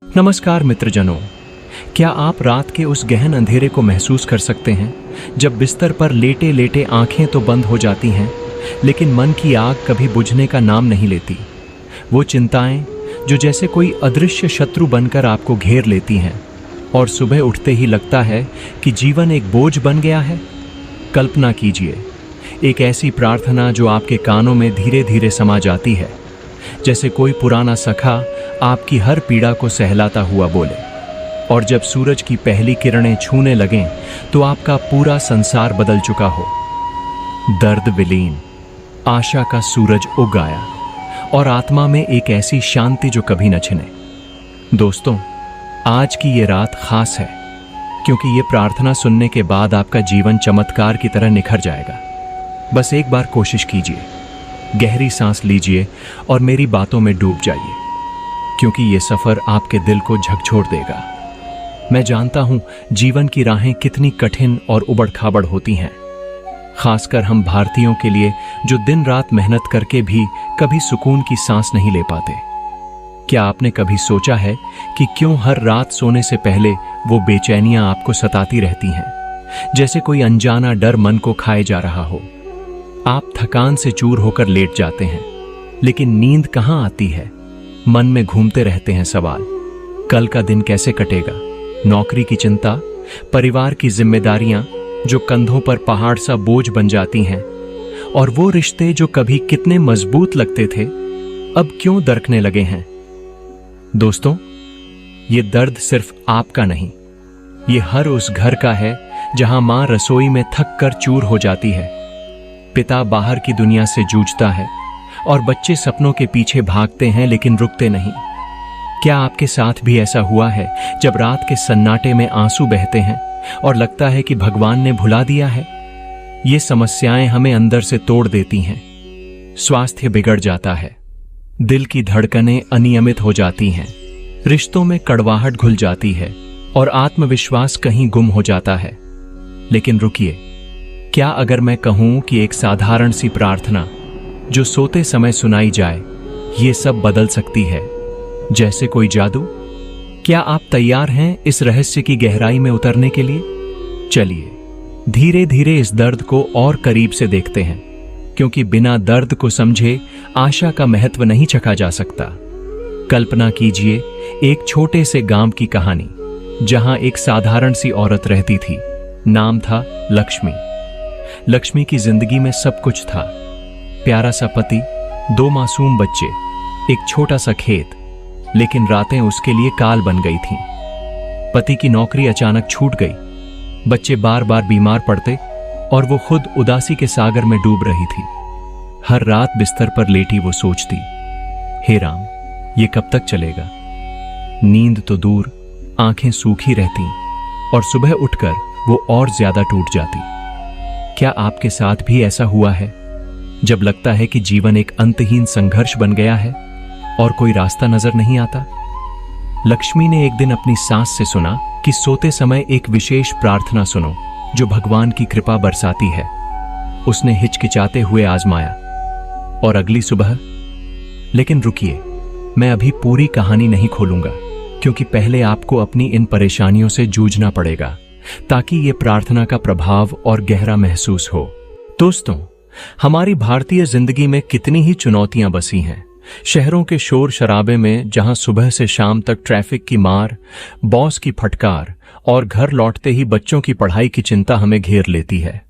नमस्कार मित्रजनों, क्या आप रात के उस गहन अंधेरे को महसूस कर सकते हैं जब बिस्तर पर लेटे लेटे आंखें तो बंद हो जाती हैं लेकिन मन की आग कभी बुझने का नाम नहीं लेती। वो चिंताएं जो जैसे कोई अदृश्य शत्रु बनकर आपको घेर लेती हैं और सुबह उठते ही लगता है कि जीवन एक बोझ बन गया है। कल्पना कीजिए, एक ऐसी प्रार्थना जो आपके कानों में धीरे धीरे समा जाती है, जैसे कोई पुराना सखा आपकी हर पीड़ा को सहलाता हुआ बोले, और जब सूरज की पहली किरणें छूने लगें तो आपका पूरा संसार बदल चुका हो। दर्द विलीन, आशा का सूरज उग आया और आत्मा में एक ऐसी शांति जो कभी न छिने। दोस्तों, आज की ये रात खास है क्योंकि ये प्रार्थना सुनने के बाद आपका जीवन चमत्कार की तरह निखर जाएगा। बस एक बार कोशिश कीजिए, गहरी सांस लीजिए और मेरी बातों में डूब जाइए, क्योंकि ये सफर आपके दिल को झकझोर देगा। मैं जानता हूं जीवन की राहें कितनी कठिन और उबड़-खाबड़ होती हैं, खासकर हम भारतीयों के लिए जो दिन रात मेहनत करके भी कभी सुकून की सांस नहीं ले पाते। क्या आपने कभी सोचा है कि क्यों हर रात सोने से पहले वो बेचैनियां आपको सताती रहती हैं, जैसे कोई अनजाना डर मन को खाए जा रहा हो। आप थकान से चूर होकर लेट जाते हैं, लेकिन नींद कहां आती है। मन में घूमते रहते हैं सवाल, कल का दिन कैसे कटेगा, नौकरी की चिंता, परिवार की जिम्मेदारियां जो कंधों पर पहाड़ सा बोझ बन जाती हैं, और वो रिश्ते जो कभी कितने मजबूत लगते थे अब क्यों दरकने लगे हैं। दोस्तों, ये दर्द सिर्फ आपका नहीं, ये हर उस घर का है जहां मां रसोई में थक कर चूर हो जाती है, पिता बाहर की दुनिया से जूझता है और बच्चे सपनों के पीछे भागते हैं लेकिन रुकते नहीं। क्या आपके साथ भी ऐसा हुआ है जब रात के सन्नाटे में आंसू बहते हैं और लगता है कि भगवान ने भुला दिया है। ये समस्याएं हमें अंदर से तोड़ देती हैं, स्वास्थ्य बिगड़ जाता है, दिल की धड़कनें अनियमित हो जाती हैं, रिश्तों में कड़वाहट घुल जाती है और आत्मविश्वास कहीं गुम हो जाता है। लेकिन रुकिए, क्या अगर मैं कहूं कि एक साधारण सी प्रार्थना जो सोते समय सुनाई जाए ये सब बदल सकती है, जैसे कोई जादू। क्या आप तैयार हैं इस रहस्य की गहराई में उतरने के लिए? चलिए धीरे धीरे इस दर्द को और करीब से देखते हैं, क्योंकि बिना दर्द को समझे आशा का महत्व नहीं चखा जा सकता। कल्पना कीजिए एक छोटे से गांव की कहानी, जहां एक साधारण सी औरत रहती थी। नाम था लक्ष्मी। लक्ष्मी की जिंदगी में सब कुछ था, प्यारा सा पति, 2 मासूम बच्चे, एक छोटा सा खेत, लेकिन रातें उसके लिए काल बन गई थीं। पति की नौकरी अचानक छूट गई, बच्चे बार बार बीमार पड़ते और वो खुद उदासी के सागर में डूब रही थी। हर रात बिस्तर पर लेटी वो सोचती, हे राम, ये कब तक चलेगा। नींद तो दूर, आंखें सूखी रहती और सुबह उठकर वो और ज्यादा टूट जाती। क्या आपके साथ भी ऐसा हुआ है जब लगता है कि जीवन एक अंतहीन संघर्ष बन गया है और कोई रास्ता नजर नहीं आता? लक्ष्मी ने एक दिन अपनी सास से सुना कि सोते समय एक विशेष प्रार्थना सुनो जो भगवान की कृपा बरसाती है। उसने हिचकिचाते हुए आजमाया और अगली सुबह। लेकिन रुकिए, मैं अभी पूरी कहानी नहीं खोलूंगा, क्योंकि पहले आपको अपनी इन परेशानियों से जूझना पड़ेगा ताकि ये प्रार्थना का प्रभाव और गहरा महसूस हो। दोस्तों, हमारी भारतीय जिंदगी में कितनी ही चुनौतियां बसी हैं। शहरों के शोर शराबे में जहां सुबह से शाम तक ट्रैफिक की मार, बॉस की फटकार और घर लौटते ही बच्चों की पढ़ाई की चिंता हमें घेर लेती है।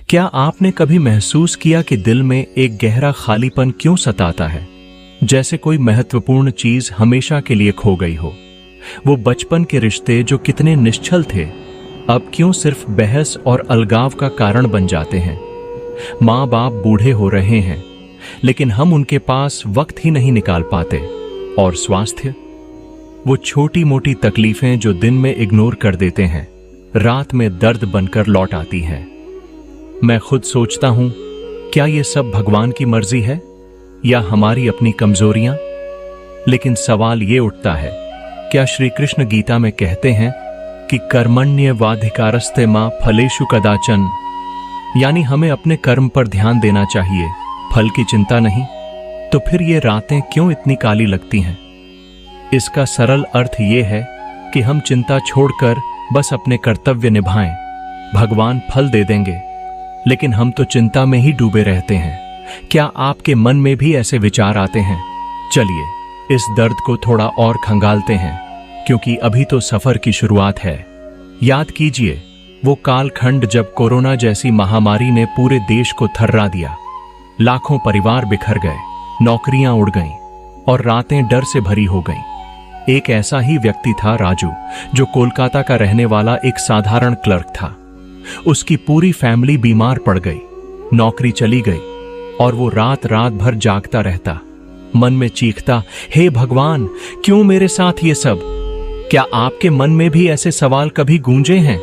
क्या आपने कभी महसूस किया कि दिल में एक गहरा खालीपन क्यों सताता है, जैसे कोई महत्वपूर्ण चीज हमेशा के लिए खो गई हो। वो बचपन के रिश्ते जो कितने निश्चल थे अब क्यों सिर्फ बहस और अलगाव का कारण बन जाते हैं। माँ बाप बूढ़े हो रहे हैं लेकिन हम उनके पास वक्त ही नहीं निकाल पाते। और स्वास्थ्य, वो छोटी मोटी तकलीफें जो दिन में इग्नोर कर देते हैं, रात में दर्द बनकर लौट आती हैं। मैं खुद सोचता हूं, क्या ये सब भगवान की मर्जी है या हमारी अपनी कमजोरियां? लेकिन सवाल ये उठता है, क्या श्री कृष्ण गीता में कहते हैं कि कर्मण्येवाधिकारस्ते मा फलेषु कदाचन, यानी हमें अपने कर्म पर ध्यान देना चाहिए, फल की चिंता नहीं? तो फिर ये रातें क्यों इतनी काली लगती हैं? इसका सरल अर्थ ये है कि हम चिंता छोड़कर बस अपने कर्तव्य निभाएं। भगवान फल दे देंगे, लेकिन हम तो चिंता में ही डूबे रहते हैं। क्या आपके मन में भी ऐसे विचार आते हैं? चलिए इस दर्द को थोड़ा और खंगालते हैं, क्योंकि अभी तो सफर की शुरुआत है। याद कीजिए वो कालखंड जब कोरोना जैसी महामारी ने पूरे देश को थर्रा दिया। लाखों परिवार बिखर गए, नौकरियां उड़ गईं और रातें डर से भरी हो गईं। एक ऐसा ही व्यक्ति था राजू, जो कोलकाता का रहने वाला एक साधारण क्लर्क था। उसकी पूरी फैमिली बीमार पड़ गई, नौकरी चली गई और वो रात रात भर जागता रहता, मन में चीखता, हे भगवान क्यों मेरे साथ ये सब। क्या आपके मन में भी ऐसे सवाल कभी गूंजे हैं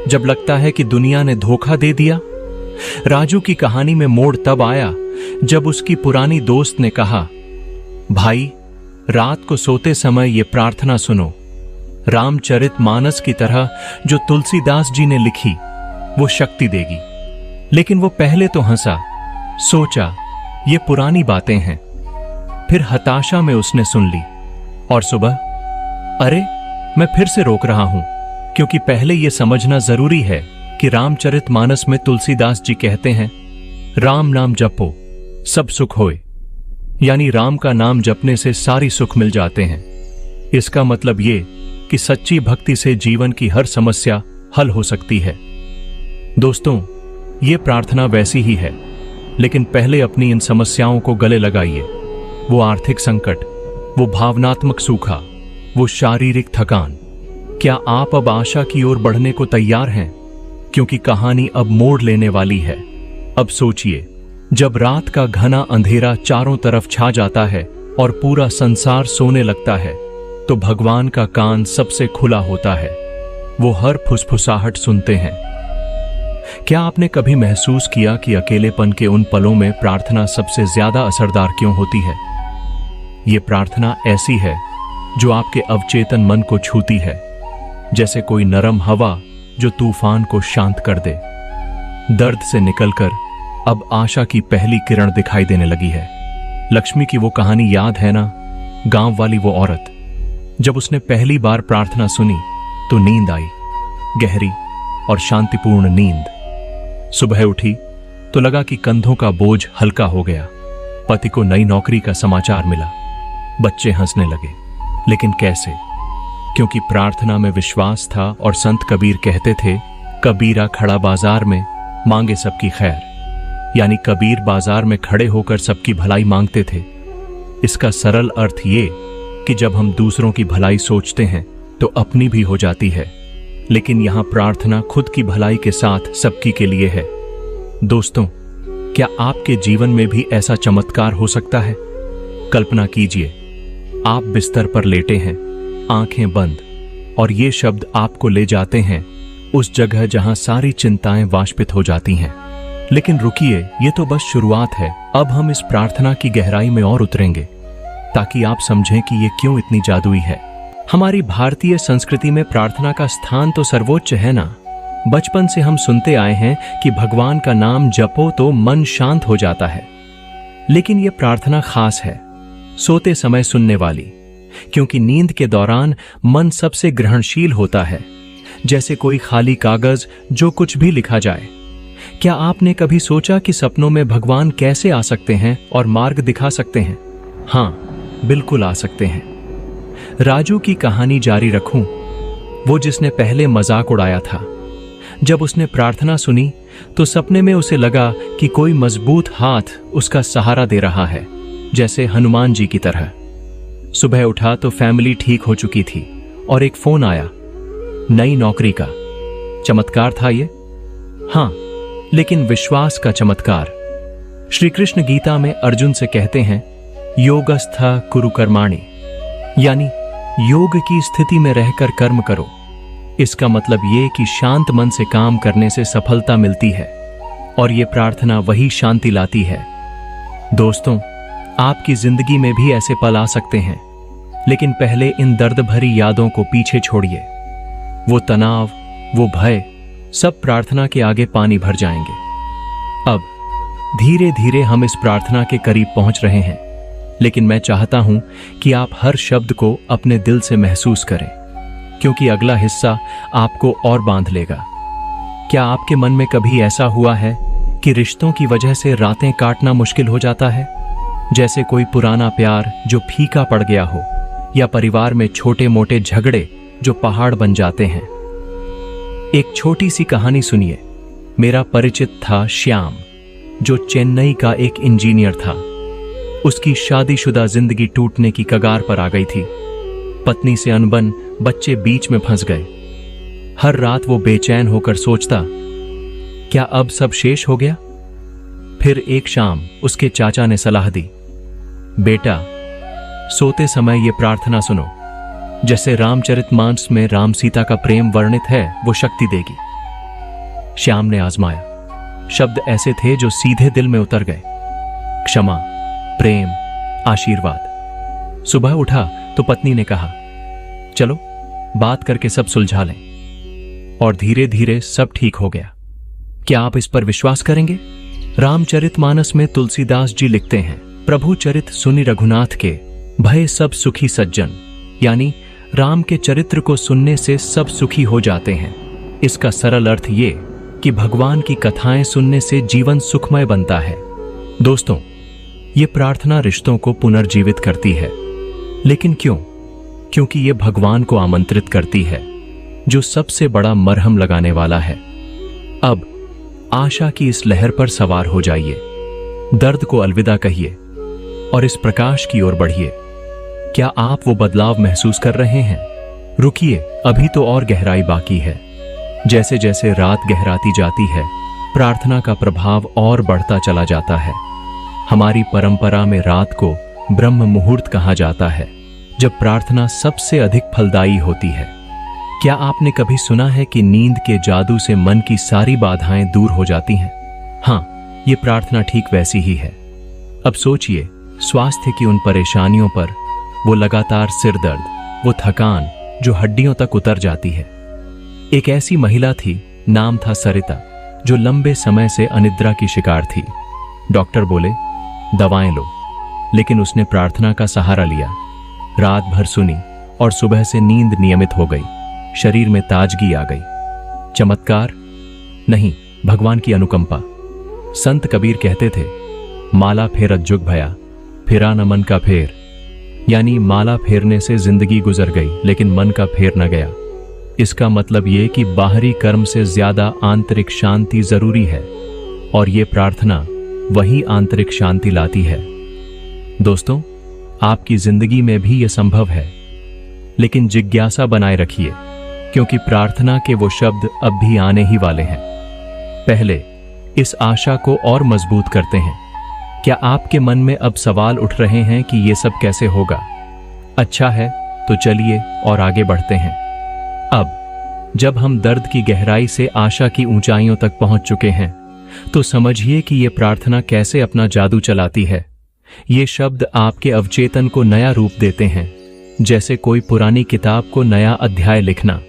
जब लगता है कि दुनिया ने धोखा दे दिया? राजू की कहानी में मोड़ तब आया जब उसकी पुरानी दोस्त ने कहा, भाई रात को सोते समय ये प्रार्थना सुनो, रामचरितमानस की तरह जो तुलसीदास जी ने लिखी वो शक्ति देगी। लेकिन वो पहले तो हंसा, सोचा ये पुरानी बातें हैं। फिर हताशा में उसने सुन ली और सुबह, अरे मैं फिर से रोक रहा हूं, क्योंकि पहले यह समझना जरूरी है कि रामचरितमानस में तुलसीदास जी कहते हैं, राम नाम जपो सब सुख होए, यानी राम का नाम जपने से सारी सुख मिल जाते हैं। इसका मतलब ये कि सच्ची भक्ति से जीवन की हर समस्या हल हो सकती है। दोस्तों, ये प्रार्थना वैसी ही है, लेकिन पहले अपनी इन समस्याओं को गले लगाइए। वो आर्थिक संकट, वो भावनात्मक सूखा, वो शारीरिक थकान। क्या आप अब आशा की ओर बढ़ने को तैयार हैं? क्योंकि कहानी अब मोड़ लेने वाली है। अब सोचिए, जब रात का घना अंधेरा चारों तरफ छा जाता है और पूरा संसार सोने लगता है, तो भगवान का कान सबसे खुला होता है। वो हर फुसफुसाहट सुनते हैं। क्या आपने कभी महसूस किया कि अकेलेपन के उन पलों में प्रार्थना सबसे ज्यादा असरदार क्यों होती है? ये प्रार्थना ऐसी है जो आपके अवचेतन मन को छूती है, जैसे कोई नरम हवा जो तूफान को शांत कर दे। दर्द से निकलकर अब आशा की पहली किरण दिखाई देने लगी है। लक्ष्मी की वो कहानी याद है ना? गांव वाली वो औरत, जब उसने पहली बार प्रार्थना सुनी तो नींद आई, गहरी और शांतिपूर्ण नींद। सुबह उठी तो लगा कि कंधों का बोझ हल्का हो गया। पति को नई नौकरी का समाचार मिला, बच्चे हंसने लगे। लेकिन कैसे? क्योंकि प्रार्थना में विश्वास था और संत कबीर कहते थे, कबीरा खड़ा बाजार में मांगे सबकी खैर। यानी कबीर बाजार में खड़े होकर सबकी भलाई मांगते थे। इसका सरल अर्थ ये कि जब हम दूसरों की भलाई सोचते हैं तो अपनी भी हो जाती है। लेकिन यहां प्रार्थना खुद की भलाई के साथ सबकी के लिए है। दोस्तों, क्या आपके जीवन में भी ऐसा चमत्कार हो सकता है? कल्पना कीजिए, आप बिस्तर पर लेटे हैं, आंखें बंद, और ये शब्द आपको ले जाते हैं उस जगह जहां सारी चिंताएं वाष्पित हो जाती हैं। लेकिन रुकिए, ये तो बस शुरुआत है। अब हम इस प्रार्थना की गहराई में और उतरेंगे, ताकि आप समझें कि ये क्यों इतनी जादुई है। हमारी भारतीय संस्कृति में प्रार्थना का स्थान तो सर्वोच्च है ना। बचपन से हम सुनते आए हैं कि भगवान का नाम जपो तो मन शांत हो जाता है। लेकिन यह प्रार्थना खास है, सोते समय सुनने वाली, क्योंकि नींद के दौरान मन सबसे ग्रहणशील होता है, जैसे कोई खाली कागज जो कुछ भी लिखा जाए। क्या आपने कभी सोचा कि सपनों में भगवान कैसे आ सकते हैं और मार्ग दिखा सकते हैं? हाँ, बिल्कुल आ सकते हैं। राजू की कहानी जारी रखूं, वो जिसने पहले मजाक उड़ाया था। जब उसने प्रार्थना सुनी तो सपने में उसे लगा कि कोई मजबूत हाथ उसका सहारा दे रहा है, जैसे हनुमान जी की तरह। सुबह उठा तो फैमिली ठीक हो चुकी थी और एक फोन आया, नई नौकरी का। चमत्कार था ये? हाँ, लेकिन विश्वास का चमत्कार। श्री कृष्ण गीता में अर्जुन से कहते हैं, योगस्थ कुरु कर्माणि, यानी योग की स्थिति में रहकर कर्म करो। इसका मतलब ये कि शांत मन से काम करने से सफलता मिलती है, और ये प्रार्थना वही शांति लाती है। दोस्तों, आपकी जिंदगी में भी ऐसे पल आ सकते हैं, लेकिन पहले इन दर्द भरी यादों को पीछे छोड़िए। वो तनाव, वो भय, सब प्रार्थना के आगे पानी भर जाएंगे। अब धीरे धीरे हम इस प्रार्थना के करीब पहुंच रहे हैं। लेकिन मैं चाहता हूं कि आप हर शब्द को अपने दिल से महसूस करें, क्योंकि अगला हिस्सा आपको और बांध लेगा। क्या आपके मन में कभी ऐसा हुआ है कि रिश्तों की वजह से रातें काटना मुश्किल हो जाता है? जैसे कोई पुराना प्यार जो फीका पड़ गया हो, या परिवार में छोटे मोटे झगड़े जो पहाड़ बन जाते हैं। एक छोटी सी कहानी सुनिए। मेरा परिचित था श्याम, जो चेन्नई का एक इंजीनियर था। उसकी शादीशुदा जिंदगी टूटने की कगार पर आ गई थी। पत्नी से अनबन, बच्चे बीच में फंस गए। हर रात वो बेचैन होकर सोचता, क्या अब सब शेष हो गया? फिर एक शाम उसके चाचा ने सलाह दी, बेटा, सोते समय ये प्रार्थना सुनो। जैसे रामचरितमानस में राम सीता का प्रेम वर्णित है, वो शक्ति देगी। श्याम ने आजमाया। शब्द ऐसे थे जो सीधे दिल में उतर गए। क्षमा, प्रेम, आशीर्वाद। सुबह उठा तो पत्नी ने कहा, चलो बात करके सब सुलझा लें। और धीरे धीरे सब ठीक हो गया। क्या आप इस पर विश्वास करेंगे? रामचरितमानस में तुलसीदास जी लिखते हैं, प्रभु चरित सुनि रघुनाथ के, भय सब सुखी सज्जन। यानी राम के चरित्र को सुनने से सब सुखी हो जाते हैं। इसका सरल अर्थ ये कि भगवान की कथाएं सुनने से जीवन सुखमय बनता है। दोस्तों, ये प्रार्थना रिश्तों को पुनर्जीवित करती है। लेकिन क्यों? क्योंकि ये भगवान को आमंत्रित करती है, जो सबसे बड़ा मरहम लगाने वाला है। अब आशा की इस लहर पर सवार हो जाइए, दर्द को अलविदा कहिए और इस प्रकाश की ओर बढ़िए। क्या आप वो बदलाव महसूस कर रहे हैं? रुकिए, अभी तो और गहराई बाकी है। जैसे जैसे रात गहराती जाती है, प्रार्थना का प्रभाव और बढ़ता चला जाता है। हमारी परंपरा में रात को ब्रह्म मुहूर्त कहा जाता है, जब प्रार्थना सबसे अधिक फलदायी होती है। क्या आपने कभी सुना है कि नींद के जादू से मन की सारी बाधाएं दूर हो जाती हैं? हाँ, ये प्रार्थना ठीक वैसी ही है। अब सोचिए, स्वास्थ्य की उन परेशानियों पर, वो लगातार सिर दर्द, वो थकान जो हड्डियों तक उतर जाती है। एक ऐसी महिला थी, नाम था सरिता, जो लंबे समय से अनिद्रा की शिकार थी। डॉक्टर बोले, दवाएं लो, लेकिन उसने प्रार्थना का सहारा लिया। रात भर सुनी और सुबह से नींद नियमित हो गई। शरीर में ताजगी आ गई। चमत्कार नहीं, भगवान की अनुकंपा। संत कबीर कहते थे, माला फेरत जुग भया, फिरा न मन का फेर। यानी माला फेरने से जिंदगी गुजर गई, लेकिन मन का फेर न गया। इसका मतलब ये कि बाहरी कर्म से ज्यादा आंतरिक शांति जरूरी है, और ये प्रार्थना वही आंतरिक शांति लाती है। दोस्तों, आपकी जिंदगी में भी यह संभव है, लेकिन जिज्ञासा बनाए रखिए, क्योंकि प्रार्थना के वो शब्द अब भी आने ही वाले हैं। पहले इस आशा को और मजबूत करते हैं। क्या आपके मन में अब सवाल उठ रहे हैं कि ये सब कैसे होगा? अच्छा है, तो चलिए और आगे बढ़ते हैं। अब जब हम दर्द की गहराई से आशा की ऊंचाइयों तक पहुंच चुके हैं, तो समझिए कि ये प्रार्थना कैसे अपना जादू चलाती है। ये शब्द आपके अवचेतन को नया रूप देते हैं, जैसे कोई पुरानी किताब को नया अध्याय लिखना।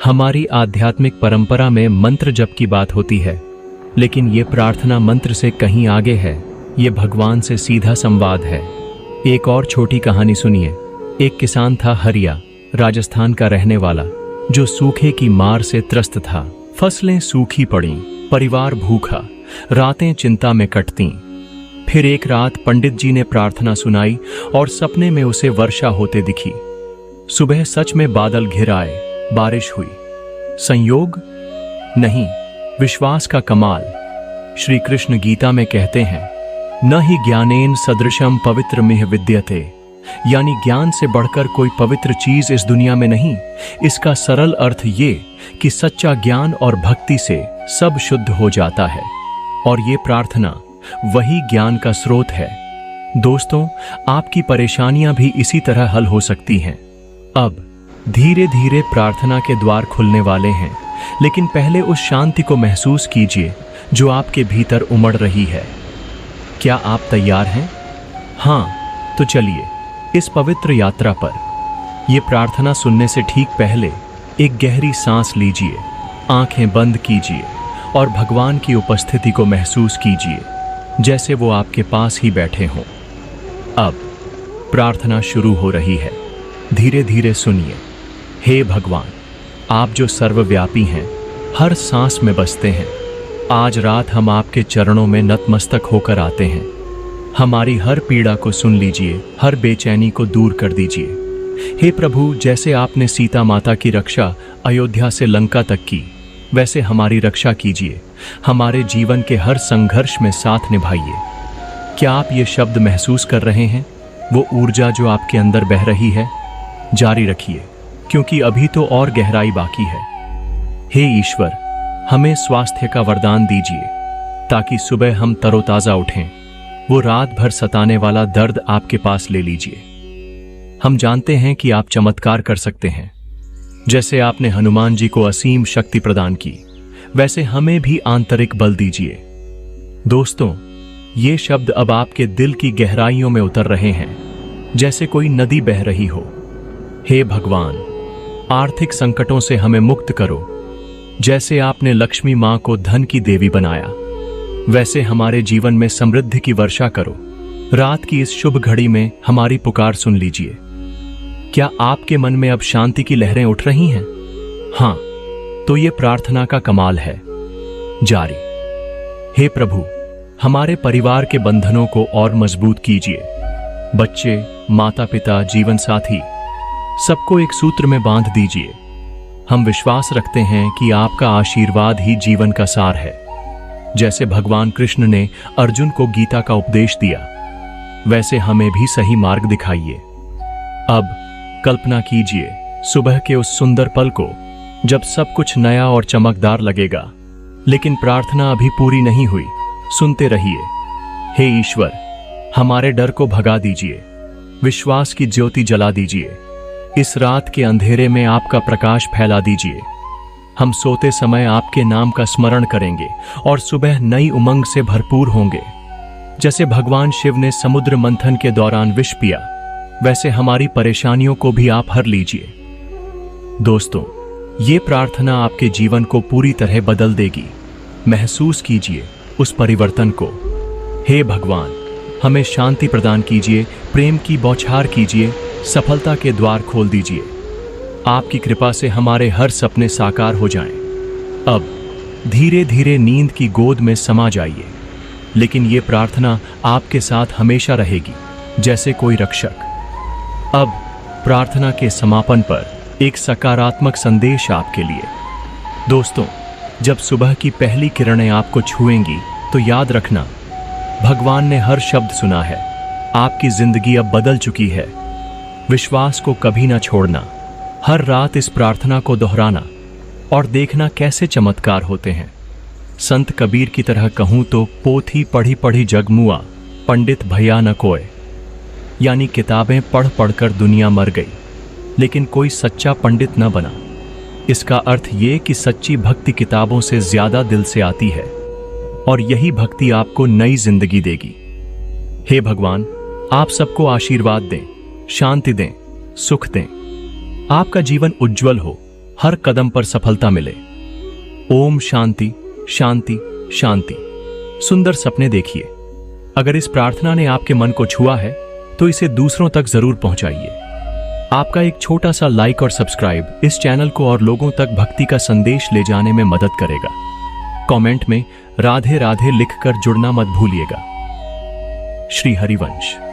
हमारी आध्यात्मिक परंपरा में मंत्र जप की बात होती है, लेकिन ये प्रार्थना मंत्र से कहीं आगे है। ये भगवान से सीधा संवाद है। एक और छोटी कहानी सुनिए। एक किसान था, हरिया, राजस्थान का रहने वाला, जो सूखे की मार से त्रस्त था। फसलें सूखी पड़ी, परिवार भूखा, रातें चिंता में कटती। फिर एक रात पंडित जी ने प्रार्थना सुनाई और सपने में उसे वर्षा होते दिखी। सुबह सच में बादल घिर आए, बारिश हुई। संयोग? नहीं, विश्वास का कमाल। श्री कृष्ण गीता में कहते हैं, न ही ज्ञानेन सदृशम पवित्र मिह विद्यते। यानी ज्ञान से बढ़कर कोई पवित्र चीज इस दुनिया में नहीं। इसका सरल अर्थ ये कि सच्चा ज्ञान और भक्ति से सब शुद्ध हो जाता है, और ये प्रार्थना वही ज्ञान का स्रोत है। दोस्तों, आपकी परेशानियां भी इसी तरह हल हो सकती हैं। अब धीरे धीरे प्रार्थना के द्वार खुलने वाले हैं, लेकिन पहले उस शांति को महसूस कीजिए जो आपके भीतर उमड़ रही है। क्या आप तैयार हैं? हाँ, तो चलिए इस पवित्र यात्रा पर। यह प्रार्थना सुनने से ठीक पहले एक गहरी सांस लीजिए, आंखें बंद कीजिए और भगवान की उपस्थिति को महसूस कीजिए, जैसे वो आपके पास ही बैठे हों। अब प्रार्थना शुरू हो रही है। धीरे धीरे सुनिए। हे भगवान, आप जो सर्वव्यापी हैं, हर सांस में बसते हैं, आज रात हम आपके चरणों में नतमस्तक होकर आते हैं। हमारी हर पीड़ा को सुन लीजिए, हर बेचैनी को दूर कर दीजिए। हे प्रभु, जैसे आपने सीता माता की रक्षा अयोध्या से लंका तक की, वैसे हमारी रक्षा कीजिए। हमारे जीवन के हर संघर्ष में साथ निभाइए। क्या आप ये शब्द महसूस कर रहे हैं? वो ऊर्जा जो आपके अंदर बह रही है, जारी रखिए, क्योंकि अभी तो और गहराई बाकी है। हे ईश्वर, हमें स्वास्थ्य का वरदान दीजिए, ताकि सुबह हम तरोताजा उठें। वो रात भर सताने वाला दर्द आपके पास ले लीजिए। हम जानते हैं कि आप चमत्कार कर सकते हैं। जैसे आपने हनुमान जी को असीम शक्ति प्रदान की, वैसे हमें भी आंतरिक बल दीजिए। दोस्तों, ये शब्द अब आपके दिल की गहराइयों में उतर रहे हैं, जैसे कोई नदी बह रही हो। हे भगवान, आर्थिक संकटों से हमें मुक्त करो। जैसे आपने लक्ष्मी मां को धन की देवी बनाया, वैसे हमारे जीवन में समृद्धि की वर्षा करो। रात की इस शुभ घड़ी में हमारी पुकार सुन लीजिए। क्या आपके मन में अब शांति की लहरें उठ रही हैं? हां, तो ये प्रार्थना का कमाल है। जारी। हे प्रभु, हमारे परिवार के बंधनों को और मजबूत कीजिए। बच्चे, माता पिता, जीवन साथी, सबको एक सूत्र में बांध दीजिए। हम विश्वास रखते हैं कि आपका आशीर्वाद ही जीवन का सार है। जैसे भगवान कृष्ण ने अर्जुन को गीता का उपदेश दिया, वैसे हमें भी सही मार्ग दिखाइए। अब कल्पना कीजिए सुबह के उस सुंदर पल को, जब सब कुछ नया और चमकदार लगेगा। लेकिन प्रार्थना अभी पूरी नहीं हुई। सुनते रहिए। हे ईश्वर, हमारे डर को भगा दीजिए, विश्वास की ज्योति जला दीजिए। इस रात के अंधेरे में आपका प्रकाश फैला दीजिए। हम सोते समय आपके नाम का स्मरण करेंगे और सुबह नई उमंग से भरपूर होंगे। जैसे भगवान शिव ने समुद्र मंथन के दौरान विष पिया, वैसे हमारी परेशानियों को भी आप हर लीजिए। दोस्तों, ये प्रार्थना आपके जीवन को पूरी तरह बदल देगी। महसूस कीजिए उस परिवर्तन को। हे भगवान, हमें शांति प्रदान कीजिए, प्रेम की बौछार कीजिए, सफलता के द्वार खोल दीजिए। आपकी कृपा से हमारे हर सपने साकार हो जाएं। अब धीरे धीरे नींद की गोद में समा जाइए, लेकिन ये प्रार्थना आपके साथ हमेशा रहेगी, जैसे कोई रक्षक। अब प्रार्थना के समापन पर एक सकारात्मक संदेश आपके लिए। दोस्तों, जब सुबह की पहली किरणें आपको छुएंगी, तो याद रखना, भगवान ने हर शब्द सुना है। आपकी जिंदगी अब बदल चुकी है। विश्वास को कभी ना छोड़ना। हर रात इस प्रार्थना को दोहराना और देखना कैसे चमत्कार होते हैं। संत कबीर की तरह कहूं तो, पोथी पढ़ी पढ़ी जग मुआ, पंडित भया न कोय। यानी किताबें पढ़ पढ़कर दुनिया मर गई, लेकिन कोई सच्चा पंडित न बना। इसका अर्थ ये कि सच्ची भक्ति किताबों से ज्यादा दिल से आती है, और यही भक्ति आपको नई जिंदगी देगी। हे भगवान, आप सबको आशीर्वाद दें, शांति दें, सुख दें। आपका जीवन उज्जवल हो, हर कदम पर सफलता मिले। ओम शांति शांति शांति। सुंदर सपने देखिए। अगर इस प्रार्थना ने आपके मन को छुआ है, तो इसे दूसरों तक जरूर पहुंचाइए। आपका एक छोटा सा लाइक और सब्सक्राइब इस चैनल को और लोगों तक भक्ति का संदेश ले जाने में मदद करेगा। कमेंट में राधे राधे लिखकर जुड़ना मत भूलिएगा। श्री हरिवंश।